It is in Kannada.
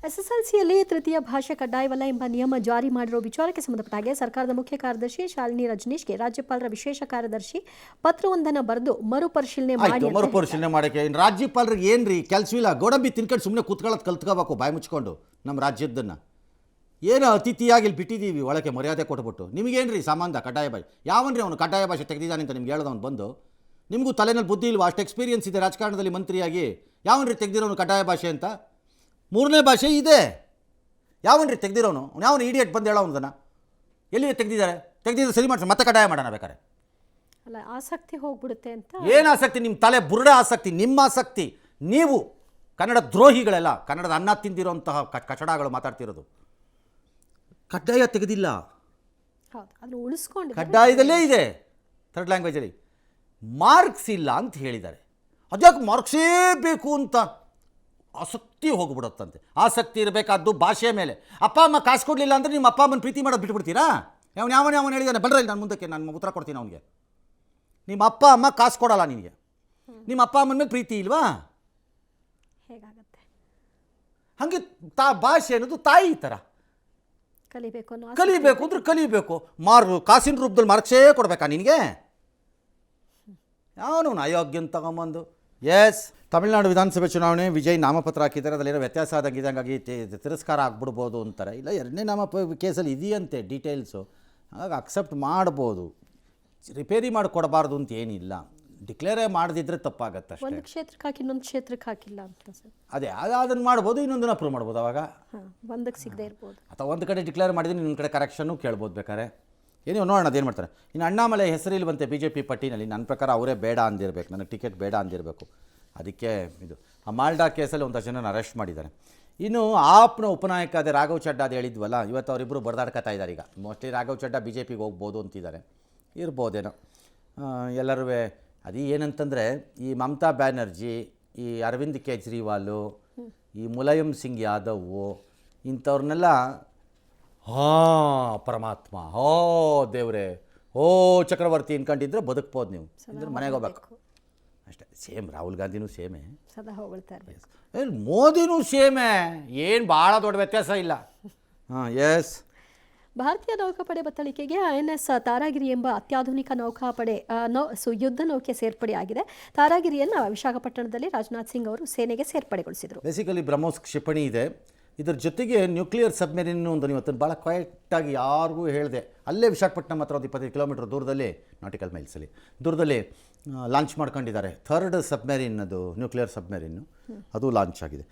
ಎಸ್ಎಸ್ಎಲ್ಸಿಯಲ್ಲಿ ತೃತೀಯ ಭಾಷೆ ಕಡ್ಡಾಯವಲ್ಲ ಎಂಬ ನಿಯಮ ಜಾರಿ ಮಾಡಿರುವ ವಿಚಾರಕ್ಕೆ ಸಂಬಂಧಪಟ್ಟ ಹಾಗೆ ಸರ್ಕಾರದ ಮುಖ್ಯ ಕಾರ್ಯದರ್ಶಿ ಶಾಲಿನಿ ರಜನೀಶ್ಗೆ ರಾಜ್ಯಪಾಲರ ವಿಶೇಷ ಕಾರ್ಯದರ್ಶಿ ಪತ್ರವೊಂದನ್ನು ಬರೆದು ಮರುಪರಿಶೀಲನೆ ಮಾಡಕ್ಕೆ ರಾಜ್ಯಪಾಲರಿಗೆ ಏನ್ರಿ ಕೆಲಸವಿಲ್ಲ ಗೋಡಂಬಿ ತಿನ್ಕೊಂಡು ಸುಮ್ಮನೆ ಕೂತ್ಕೊಳ್ಳೋದು ಕಲ್ತ್ಕೋಬೇಕು ಬಾಯಿ ಮುಚ್ಕೊಂಡು ನಮ್ಮ ರಾಜ್ಯದನ್ನು ಏನು ಅತಿಥಿಯಾಗಿ ಇಲ್ಲಿ ಬಿಟ್ಟಿದ್ದೀವಿ ಒಳಗೆ ಮರ್ಯಾದೆ ಕೊಟ್ಬಿಟ್ಟು ನಿಮಗೇನ್ರಿ ಸಂಬಂಧ ಕಡ್ಡಾಯ ಭಾಷೆ ಯಾವನ್ರಿ ಅವನು ಕಡ್ಡಾಯ ಭಾಷೆ ತೆಗೆದಿದ್ದಾನೆ ಅಂತ ನಿಮ್ಗೆ ಹೇಳ್ದವನು ಬಂದು ನಿಮಗೂ ತಲೆನಲ್ಲಿ ಬುದ್ಧಿ ಇಲ್ವಾ ಅಷ್ಟು ಎಕ್ಸ್ಪೀರಿಯನ್ಸ್ ಇದೆ ರಾಜಕಾರಣದಲ್ಲಿ ಮಂತ್ರಿಯಾಗಿ ಯಾವನ್ರಿ ತೆಗೆದಿರೋನು ಕಡ್ಡಾಯ ಭಾಷೆ ಅಂತ ಮೂರನೇ ಭಾಷೆ ಇದೆ ಯಾವನ್ರಿ ತೆಗೆದಿರೋನು ಯಾವನು ಇಡಿಯಟ್ ಬಂದು ಹೇಳೋದನ್ನು ಎಲ್ಲಿ ತೆಗೆದಿದ್ರೆ ಸರಿ ಮಾಡ್ತಾರೆ ಮತ್ತೆ ಕಡ್ಡಾಯ ಮಾಡೋಣ ಬೇಕಾರೆ ಅಲ್ಲ ಆಸಕ್ತಿ ಹೋಗ್ಬಿಡುತ್ತೆ ಅಂತ ಏನು ಆಸಕ್ತಿ ನಿಮ್ಮ ತಲೆ ಬುರುಡೆ ಆಸಕ್ತಿ ನಿಮ್ಮ ಆಸಕ್ತಿ ನೀವು ಕನ್ನಡ ದ್ರೋಹಿಗಳೆಲ್ಲ ಕನ್ನಡದ ಅನ್ನ ತಿಂದಿರೋಂತಹ ಕಚಡಗಳು ಮಾತಾಡ್ತಿರೋದು ಕಡ್ಡಾಯ ತೆಗೆದಿಲ್ಲ ಹೌದು ಅದನ್ನು ಉಳಿಸ್ಕೊಂಡು ಕಡ್ಡಾಯದಲ್ಲೇ ಇದೆ ಥರ್ಡ್ ಲ್ಯಾಂಗ್ವೇಜಲ್ಲಿ ಮಾರ್ಕ್ಸ್ ಇಲ್ಲ ಅಂತ ಹೇಳಿದ್ದಾರೆ ಅದ್ಯಾಕೆ ಮಾರ್ಕ್ಸೇ ಬೇಕು ಅಂತ ಆಸಕ್ತಿ ಹೋಗ್ಬಿಡುತ್ತಂತೆ ಆಸಕ್ತಿ ಇರಬೇಕಾದ್ದು ಭಾಷೆಯ ಮೇಲೆ ಅಪ್ಪ ಅಮ್ಮ ಕಾಸು ಕೊಡಲಿಲ್ಲ ಅಂದರೆ ನಿಮ್ಮ ಅಪ್ಪ ಅಮ್ಮನ ಪ್ರೀತಿ ಮಾಡೋದು ಬಿಟ್ಬಿಡ್ತೀರಾ ಯಾವನು ಹೇಳಿದ್ದಾನೆ ಬಲ್ರಿ ನಾನು ಮುಂದಕ್ಕೆ ನಾನು ಉತ್ತರ ಕೊಡ್ತೀನಿ ಅವನಿಗೆ ನಿಮ್ಮ ಅಪ್ಪ ಅಮ್ಮ ಕಾಸು ಕೊಡಲ್ಲ ನಿನಗೆ ನಿಮ್ಮ ಅಪ್ಪ ಅಮ್ಮನ ಮೇಲೆ ಪ್ರೀತಿ ಇಲ್ವಾ ಹೇಗಾಗುತ್ತೆ ಹಾಗೆ ಭಾಷೆ ಅನ್ನೋದು ತಾಯಿ ಥರ ಕಲಿಬೇಕು ಅಂದ್ರೆ ಕಲಿಬೇಕು ಕಾಸಿನ ರೂಪದಲ್ಲಿ ಮಾರ್ಕ್ಸೇ ಕೊಡಬೇಕಾ ನಿನಗೆ ಯಾವನು ಅಯೋಗ್ಯನ ತಗೊಂಬಂದು ಎಸ್ ತಮಿಳುನಾಡು ವಿಧಾನಸಭೆ ಚುನಾವಣೆ ವಿಜಯ್ ನಾಮಪತ್ರ ಹಾಕಿದ್ದಾರೆ ಅದರಲ್ಲಿರೋ ವ್ಯತ್ಯಾಸ ಆದಂಗಾಗಿ ತಿರಸ್ಕಾರ ಆಗ್ಬಿಡ್ಬೋದು ಅಂತಾರೆ ಇಲ್ಲ ಎರಡನೇ ಕೇಸಲ್ಲಿ ಇದೆಯಂತೆ ಡೀಟೇಲ್ಸು ಹಾಗಾಗಿ ಅಕ್ಸೆಪ್ಟ್ ಮಾಡ್ಬೋದು ರಿಪೇರಿ ಮಾಡಿಕೊಡಬಾರ್ದು ಅಂತ ಏನಿಲ್ಲ ಡಿಕ್ಲೇರೇ ಮಾಡದಿದ್ರೆ ತಪ್ಪಾಗತ್ತೆ ಅಷ್ಟೇ ಒಂದು ಕ್ಷೇತ್ರಕ್ಕೆ ಹಾಕಿ ಇನ್ನೊಂದು ಕ್ಷೇತ್ರಕ್ಕೆ ಹಾಕಿಲ್ಲ ಅಂತ ಸರ್ ಅದೇ ಅದನ್ನು ಮಾಡ್ಬೋದು ಇನ್ನೊಂದನ್ನು ಅಪ್ರೂವ್ ಮಾಡ್ಬೋದು ಅವಾಗ ಒಂದಕ್ಕೆ ಸಿಗದೆ ಇರ್ಬೋದು ಅಥವಾ ಒಂದು ಕಡೆ ಡಿಕ್ಲೇರ್ ಮಾಡಿದ್ರೆ ಇನ್ನೊಂದು ಕಡೆ ಕರೆಕ್ಷನ್ನು ಕೇಳ್ಬೋದು ಬೇಕಾರೆ ಏನೋ ನೋಡೋಣ ಅದೇನು ಮಾಡ್ತಾರೆ ಇನ್ನು ಅಣ್ಣಾಮಲೈ ಹೆಸರಿಲ್ವಂತೆ ಬಿ ಜೆ ಪಿ ಪಟ್ಟಿನಲ್ಲಿ ನನ್ನ ಪ್ರಕಾರ ಅವರೇ ಬೇಡ ಅಂದಿರಬೇಕು ನನಗೆ ಟಿಕೆಟ್ ಬೇಡ ಅಂದಿರಬೇಕು ಅದಕ್ಕೆ ಇದು ಆ ಮಾಲ್ಡಾ ಕೇಸಲ್ಲಿ ಒಂದಷ್ಟು ಜನನ ಅರೆಸ್ಟ್ ಮಾಡಿದ್ದಾರೆ ಇನ್ನು ಆಪ್ನ ಉಪನಾಯಕ ಅದೇ ರಾಘವ್ ಚಡ್ಡಾ ಅದು ಹೇಳಿದ್ವಲ್ಲ ಇವತ್ತು ಅವರಿಬ್ಬರು ಬಡ್ದಾಡ್ಕೊತಾ ಇದ್ದಾರೆ ಈಗ mostly Raghav Chadda B J ಪಿಗೆ ಹೋಗ್ಬೋದು ಅಂತಿದ್ದಾರೆ ಇರ್ಬೋದೇನೋ ಎಲ್ಲರೂ ಅದು ಏನಂತಂದರೆ ಈ ಮಮತಾ ಬ್ಯಾನರ್ಜಿ ಈ ಅರವಿಂದ್ ಕೇಜ್ರಿವಾಲು ಈ ಮುಲಾಯಂ ಸಿಂಗ್ ಯಾದವ್ ಇಂಥವ್ರನ್ನೆಲ್ಲ ಪರಮಾತ್ಮ ದೇವ್ರೆ ಚಕ್ರವರ್ತಿ ಅನ್ಕೊಂಡಿದ್ರೆ ಬದುಕ್ಬೋದು ನೀವು ಅಂದರೆ ಮನೆಗೆ ಹೋಗ್ಬೇಕು ಅಷ್ಟೇ ಸೇಮ್ ರಾಹುಲ್ ಗಾಂಧಿನೂ ಸೇಮೇ ಸದಾ ಹೊಗಳ್ತಾರೆ ಮೋದಿನೂ ಸೇಮೇ ಏನು ಭಾಳ ದೊಡ್ಡ ವ್ಯತ್ಯಾಸ ಇಲ್ಲ ಎಸ್ ಭಾರತೀಯ ನೌಕಾಪಡೆ ಬತ್ತಳಿಕೆಗೆ ಐಎನ್ಎಸ್ ತಾರಾಗಿರಿ ಎಂಬ ಅತ್ಯಾಧುನಿಕ ನೌಕಾಪಡೆ ಯುದ್ಧ ನೌಕೆ ಸೇರ್ಪಡೆಯಾಗಿದೆ ತಾರಾಗಿರಿಯನ್ನು ವಿಶಾಖಪಟ್ಟಣದಲ್ಲಿ ರಾಜನಾಥ್ ಸಿಂಗ್ ಅವರು ಸೇನೆಗೆ ಸೇರ್ಪಡೆಗೊಳಿಸಿದರು ಬೇಸಿಕಲಿ ಬ್ರಹ್ಮೋಸ್ ಕ್ಷಿಪಣಿ ಇದೆ ಇದರ ಜೊತೆಗೆ ನ್ಯೂಕ್ಲಿಯರ್ ಸಬ್ಮೆರಿನ್ ಒಂದು ಇವತ್ತು ಭಾಳ ಕ್ವೈಟಾಗಿ ಯಾರಿಗೂ ಹೇಳಿದೆ ಅಲ್ಲೇ ವಿಶಾಖಪಟ್ಟಣಂ ಹತ್ರ ಒಂದು 25 ಕಿಲೋಮೀಟ್ರ್ ದೂರದಲ್ಲಿ ನಾಟಿಕಲ್ ಮೈಲ್ಸಲ್ಲಿ ದೂರದಲ್ಲಿ ಲಾಂಚ್ ಮಾಡ್ಕೊಂಡಿದ್ದಾರೆ ಥರ್ಡ್ ಸಬ್ಮೆರಿನ್ ಅದು ನ್ಯೂಕ್ಲಿಯರ್ ಸಬ್ಮೆರಿನ್ನು ಅದು ಲಾಂಚ್ ಆಗಿದೆ